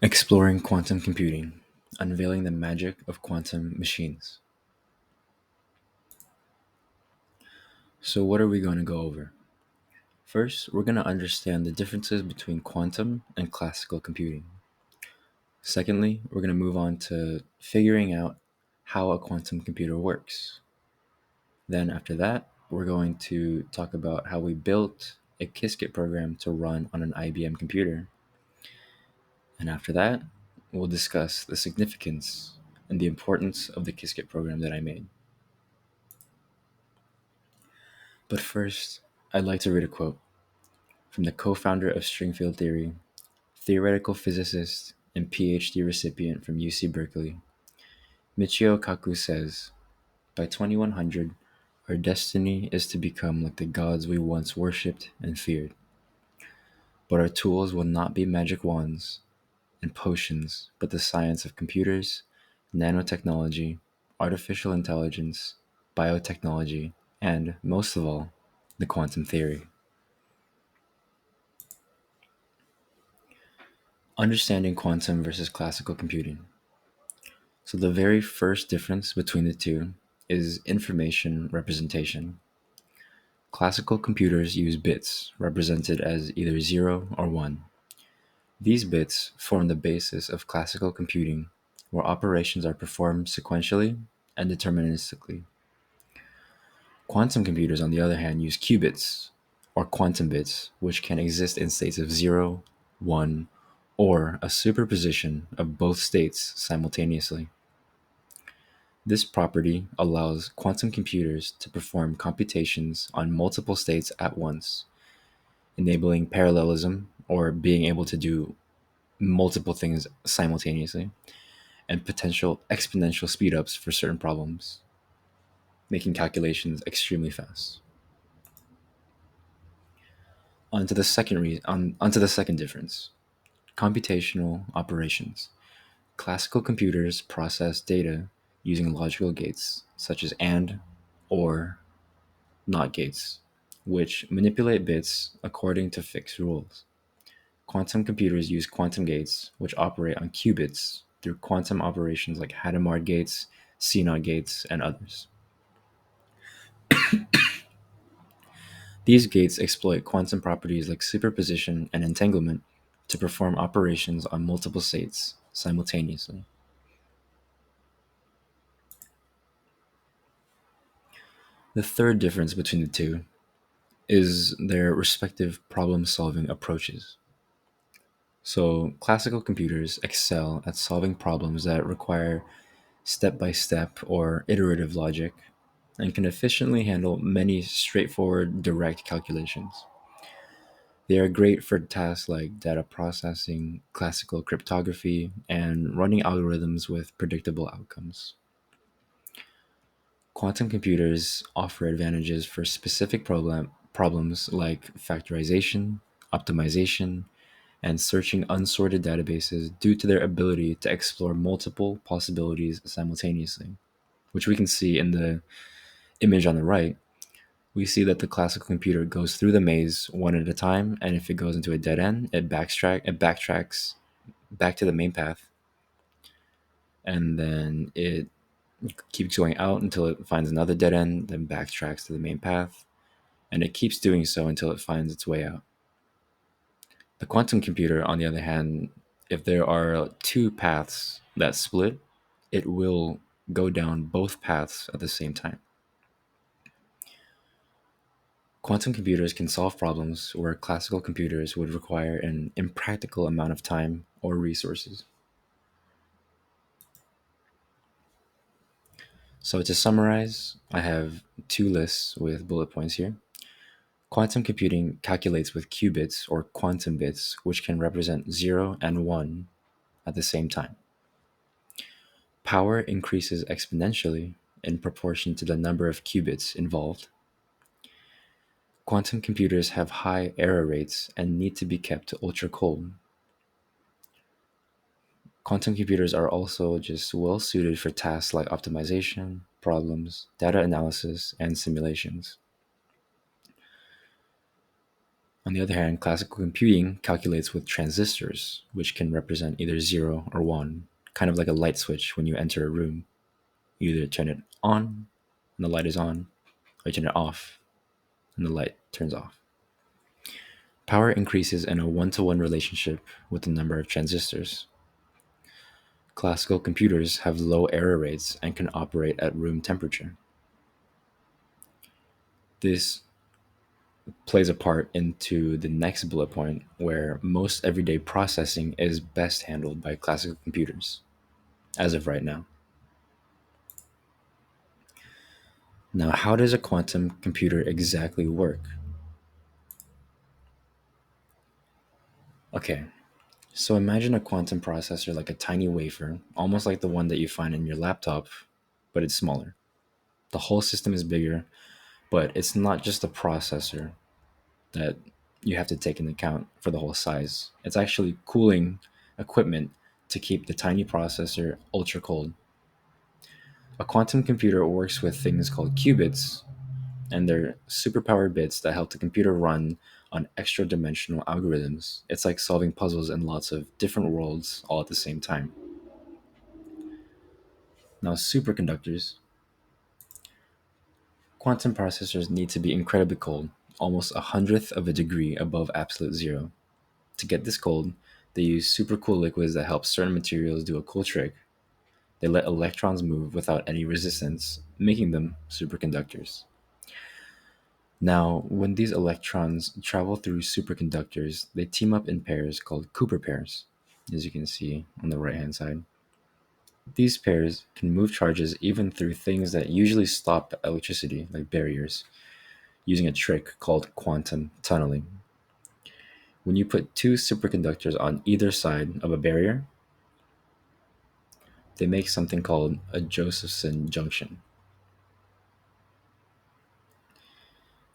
Exploring quantum computing, unveiling the magic of quantum machines. So, what are we going to go over? First, we're going to understand the differences between quantum and classical computing. Secondly, we're going to move on to figuring out how a quantum computer works. Then, after that, we're going to talk about how we built a Qiskit program to run on an IBM computer. And after that, we'll discuss the significance and the importance of the Qiskit program that I made. But first, I'd like to read a quote from the co-founder of string field theory, theoretical physicist, and PhD recipient from UC Berkeley. Michio Kaku says, "By 2100, our destiny is to become like the gods we once worshipped and feared. But our tools will not be magic wands and potions, but the science of computers, nanotechnology, artificial intelligence, biotechnology, and, most of all, the quantum theory." Understanding quantum versus classical computing. So, the very first difference between the two is information representation. Classical computers use bits, represented as either 0 or 1. These bits form the basis of classical computing, where operations are performed sequentially and deterministically. Quantum computers, on the other hand, use qubits, or quantum bits, which can exist in states of 0, 1, or a superposition of both states simultaneously. This property allows quantum computers to perform computations on multiple states at once, enabling parallelism, or being able to do multiple things simultaneously, and potential exponential speedups for certain problems, making calculations extremely fast. Onto the second difference: computational operations. Classical computers process data using logical gates, such as AND, OR, NOT gates, which manipulate bits according to fixed rules. Quantum computers use quantum gates, which operate on qubits through quantum operations like Hadamard gates, CNOT gates, and others. These gates exploit quantum properties like superposition and entanglement to perform operations on multiple states simultaneously. The third difference between the two is their respective problem solving approaches. So, classical computers excel at solving problems that require step by step or iterative logic and can efficiently handle many straightforward, direct calculations. They are great for tasks like data processing, classical cryptography, and running algorithms with predictable outcomes. Quantum computers offer advantages for specific problems like factorization, optimization, and searching unsorted databases due to their ability to explore multiple possibilities simultaneously, which we can see in the image on the right. We see that the classical computer goes through the maze one at a time, and if it goes into a dead end, it backtracks back to the main path, and then it keeps going out until it finds another dead end, then backtracks to the main path, and it keeps doing so until it finds its way out. The quantum computer, on the other hand, if there are two paths that split, it will go down both paths at the same time. Quantum computers can solve problems where classical computers would require an impractical amount of time or resources. So, to summarize, I have two lists with bullet points here. Quantum computing calculates with qubits or quantum bits, which can represent 0 and 1 at the same time. Power increases exponentially in proportion to the number of qubits involved. Quantum computers have high error rates and need to be kept ultra cold. Quantum computers are also just well suited for tasks like optimization, problems, data analysis, and simulations. On the other hand, classical computing calculates with transistors, which can represent either 0 or 1, kind of like a light switch when you enter a room. You either turn it on and the light is on, or you turn it off and the light turns off. Power increases in a one-to-one relationship with the number of transistors. Classical computers have low error rates and can operate at room temperature. This plays a part into the next bullet point, where most everyday processing is best handled by classical computers, as of right now. Now, how does a quantum computer exactly work? Okay, so imagine a quantum processor like a tiny wafer, almost like the one that you find in your laptop, but it's smaller. The whole system is bigger, but it's not just a processor that you have to take into account for the whole size. It's actually cooling equipment to keep the tiny processor ultra cold. A quantum computer works with things called qubits, and they're superpowered bits that help the computer run on extra dimensional algorithms. It's like solving puzzles in lots of different worlds all at the same time. Now, superconductors, quantum processors need to be incredibly cold, almost a hundredth of a degree above absolute zero. To get this cold, they use super cool liquids that help certain materials do a cool trick. They let electrons move without any resistance, making them superconductors. Now, when these electrons travel through superconductors, they team up in pairs called Cooper pairs, as you can see on the right hand side. These pairs can move charges even through things that usually stop electricity, like barriers, using a trick called quantum tunneling. When you put two superconductors on either side of a barrier, they make something called a Josephson junction.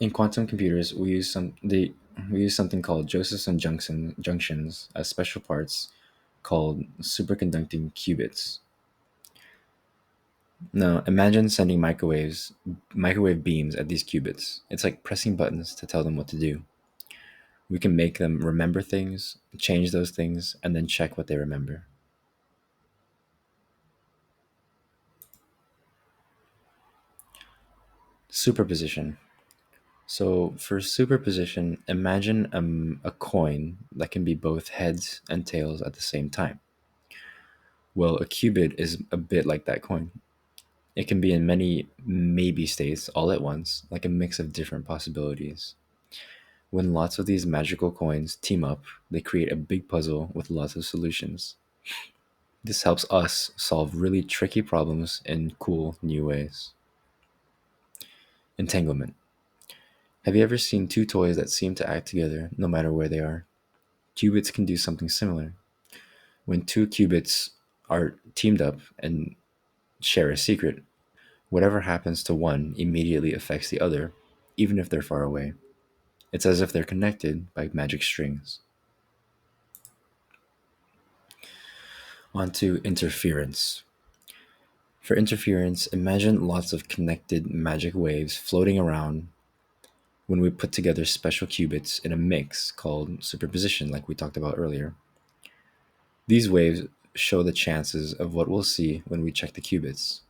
In quantum computers, we use something called junctions as special parts called superconducting qubits. Now, imagine sending microwave beams at these qubits. It's like pressing buttons to tell them what to do. We can make them remember things, change those things, and then check what they remember. Superposition. So, for superposition, imagine a coin that can be both heads and tails at the same time. Well, a qubit is a bit like that coin. It can be in many maybe states all at once, like a mix of different possibilities. When lots of these magical coins team up, they create a big puzzle with lots of solutions. This helps us solve really tricky problems in cool new ways. Entanglement. Have you ever seen two toys that seem to act together no matter where they are? Qubits can do something similar. When two qubits are teamed up and share a secret, whatever happens to one immediately affects the other, even if they're far away. It's as if they're connected by magic strings. On to interference. For interference, imagine lots of connected magic waves floating around when we put together special qubits in a mix called superposition, like we talked about earlier. These waves show the chances of what we'll see when we check the qubits.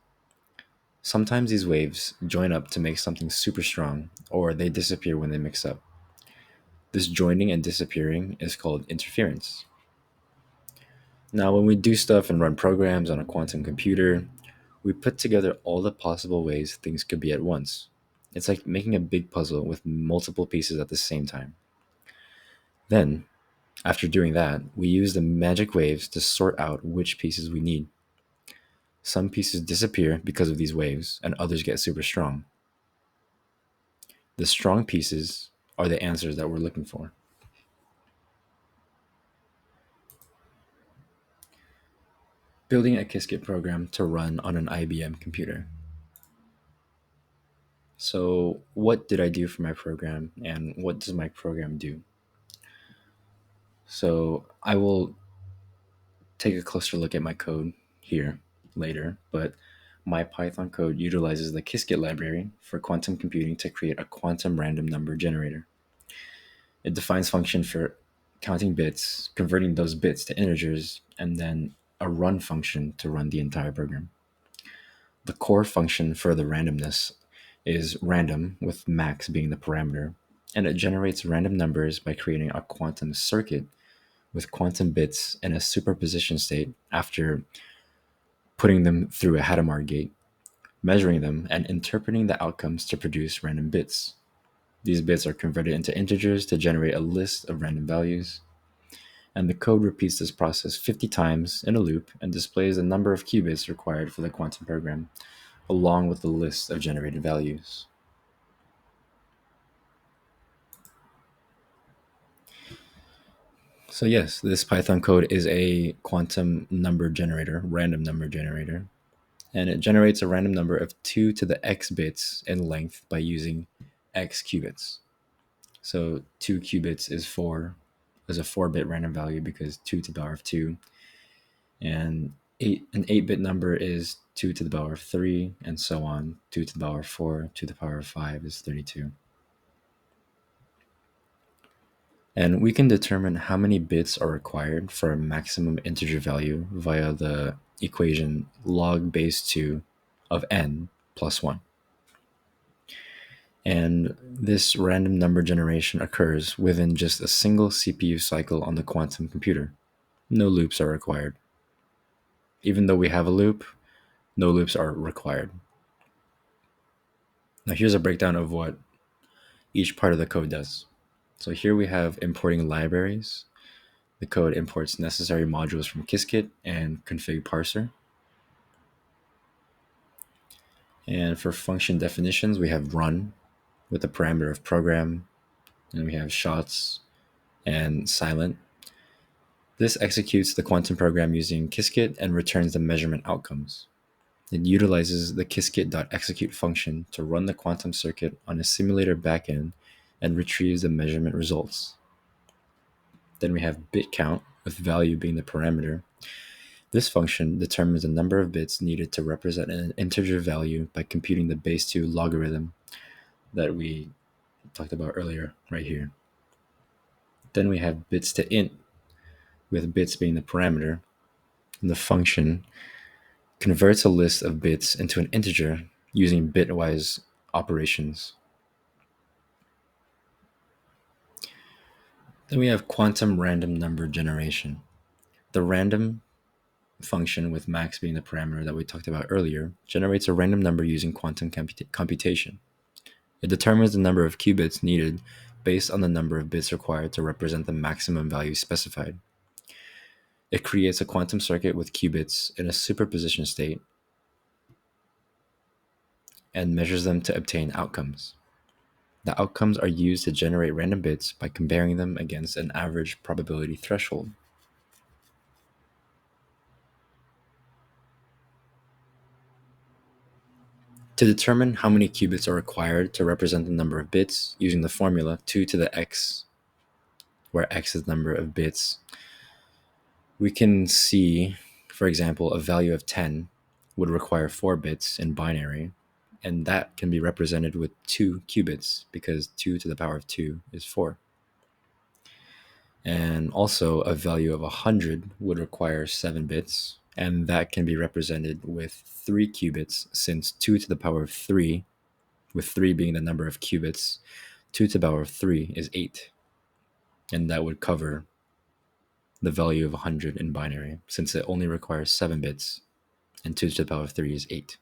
Sometimes these waves join up to make something super strong, or they disappear when they mix up. This joining and disappearing is called interference. Now, when we do stuff and run programs on a quantum computer, we put together all the possible ways things could be at once. It's like making a big puzzle with multiple pieces at the same time. Then, after doing that, we use the magic waves to sort out which pieces we need. Some pieces disappear because of these waves, and others get super strong. The strong pieces are the answers that we're looking for. Building a Qiskit program to run on an IBM computer. So, what did I do for my program, and what does my program do? So, I will take a closer look at my code here later, but my Python code utilizes the Qiskit library for quantum computing to create a quantum random number generator. It defines function for counting bits, converting those bits to integers, and then a run function to run the entire program. The core function for the randomness is random, with max being the parameter, and it generates random numbers by creating a quantum circuit with quantum bits in a superposition state after putting them through a Hadamard gate, measuring them, and interpreting the outcomes to produce random bits. These bits are converted into integers to generate a list of random values, and the code repeats this process 50 times in a loop and displays the number of qubits required for the quantum program, along with the list of generated values. So yes, this Python code is a quantum number generator, random number generator, and it generates a random number of 2 to the x bits in length by using x qubits. So 2 qubits is a 4-bit random value because 2 to the power of 2, and an 8-bit number is 2 to the power of 3, and so on. 2 to the power of 4 to the power of 5 is 32. And we can determine how many bits are required for a maximum integer value via the equation log base 2 of n plus 1. And this random number generation occurs within just a single CPU cycle on the quantum computer. No loops are required. Even though we have a loop, no loops are required. Now here's a breakdown of what each part of the code does. So here we have importing libraries. The code imports necessary modules from Qiskit and config parser. And for function definitions, we have run with the parameter of program, and we have shots and silent. This executes the quantum program using Qiskit and returns the measurement outcomes. It utilizes the Qiskit.execute function to run the quantum circuit on a simulator backend and retrieves the measurement results. Then we have bit count, with value being the parameter. This function determines the number of bits needed to represent an integer value by computing the base 2 logarithm that we talked about earlier, right here. Then we have bits to int, with bits being the parameter. And the function converts a list of bits into an integer using bitwise operations. Then we have quantum random number generation. The random function, with max being the parameter that we talked about earlier, generates a random number using quantum computation. It determines the number of qubits needed based on the number of bits required to represent the maximum value specified. It creates a quantum circuit with qubits in a superposition state and measures them to obtain outcomes. The outcomes are used to generate random bits by comparing them against an average probability threshold. To determine how many qubits are required to represent the number of bits, using the formula 2 to the x, where x is the number of bits, we can see, for example, a value of 10 would require 4 bits in binary, and that can be represented with 2 qubits because 2 to the power of 2 is 4. And also a value of 100 would require 7 bits, and that can be represented with 3 qubits since 2 to the power of 3, with 3 being the number of qubits, 2 to the power of 3 is 8. And that would cover the value of 100 in binary, since it only requires 7 bits, and 2 to the power of 3 is 8.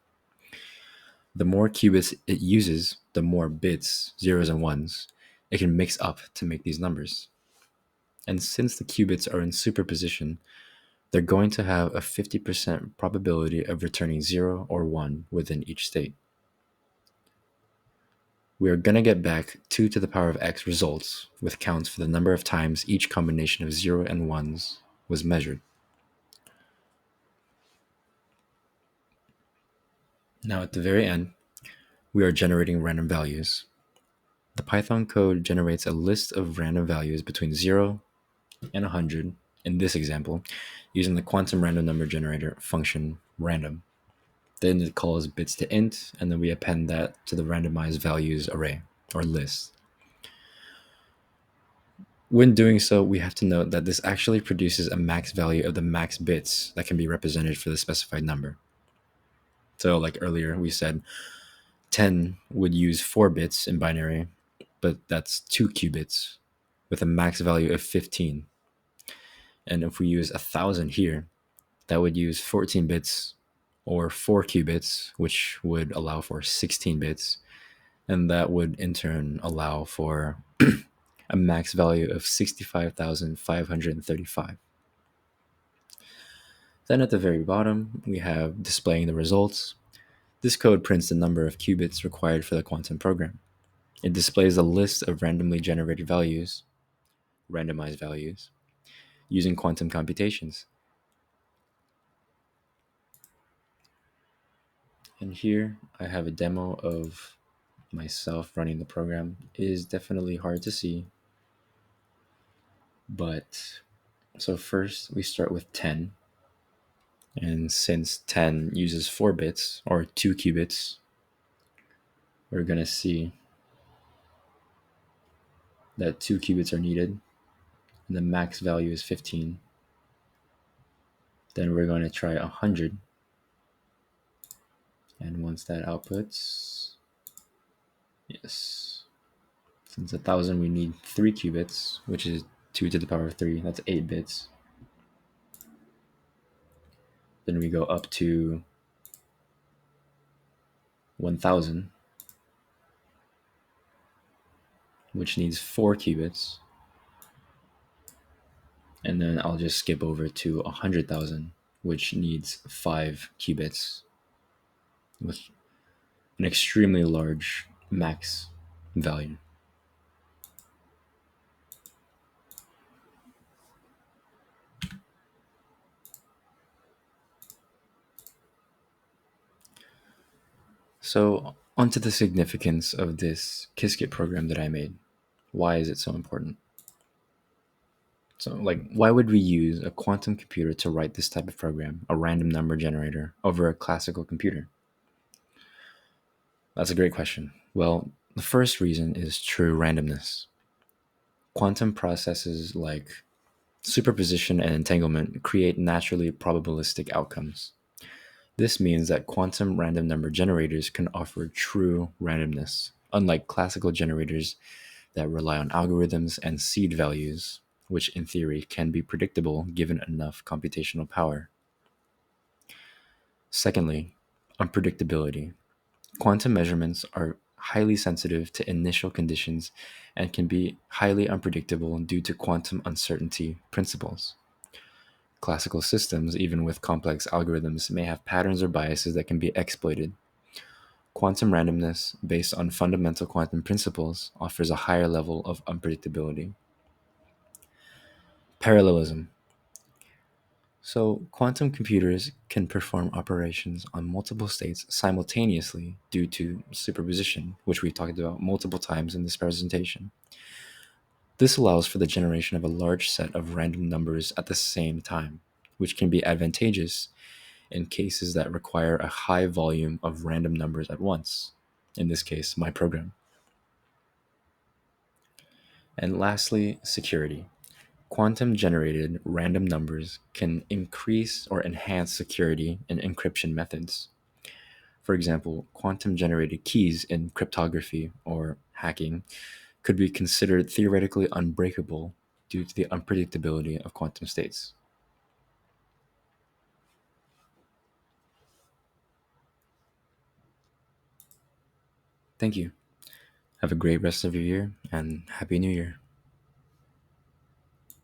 The more qubits it uses, the more bits, zeros and ones, it can mix up to make these numbers. And since the qubits are in superposition, they're going to have a 50% probability of returning 0 or 1 within each state. We are going to get back 2 to the power of x results with counts for the number of times each combination of 0 and 1s was measured. Now at the very end, we are generating random values. The Python code generates a list of random values between 0 and 100 in this example using the quantum random number generator function random. Then it calls bits to int, and then we append that to the randomized values array or list. When doing so, we have to note that this actually produces a max value of the max bits that can be represented for the specified number. So, like earlier, we said 10 would use 4 bits in binary, but that's 2 qubits with a max value of 15. And if we use 1,000 here, that would use 14 bits or 4 qubits, which would allow for 16 bits. And that would in turn allow for a max value of 65,535. Then at the very bottom, we have displaying the results. This code prints the number of qubits required for the quantum program. It displays a list of randomly generated values, randomized values, using quantum computations. And here I have a demo of myself running the program. It is definitely hard to see, but so first we start with 10. And since 10 uses 4 bits or 2 qubits, we're going to see that 2 qubits are needed. And the max value is 15. Then we're going to try 100. And once that outputs, yes, since 1,000 we need 3 qubits, which is 2 to the power of 3. That's 8 bits. Then we go up to 1,000, which needs 4 qubits. And then I'll just skip over to 100,000, which needs 5 qubits with an extremely large max value. So, onto the significance of this Qiskit program that I made. Why is it so important? So, why would we use a quantum computer to write this type of program, a random number generator, over a classical computer? That's a great question. Well, the first reason is true randomness. Quantum processes like superposition and entanglement create naturally probabilistic outcomes. This means that quantum random number generators can offer true randomness, unlike classical generators that rely on algorithms and seed values, which in theory can be predictable given enough computational power. Secondly, unpredictability. Quantum measurements are highly sensitive to initial conditions and can be highly unpredictable due to quantum uncertainty principles. Classical systems, even with complex algorithms, may have patterns or biases that can be exploited. Quantum randomness, based on fundamental quantum principles, offers a higher level of unpredictability. Parallelism. So, quantum computers can perform operations on multiple states simultaneously due to superposition, which we've talked about multiple times in this presentation. This allows for the generation of a large set of random numbers at the same time, which can be advantageous in cases that require a high volume of random numbers at once, in this case, my program. And lastly, security. Quantum generated random numbers can increase or enhance security in encryption methods. For example, quantum generated keys in cryptography or hacking could be considered theoretically unbreakable due to the unpredictability of quantum states. Thank you. Have a great rest of your year and Happy New Year.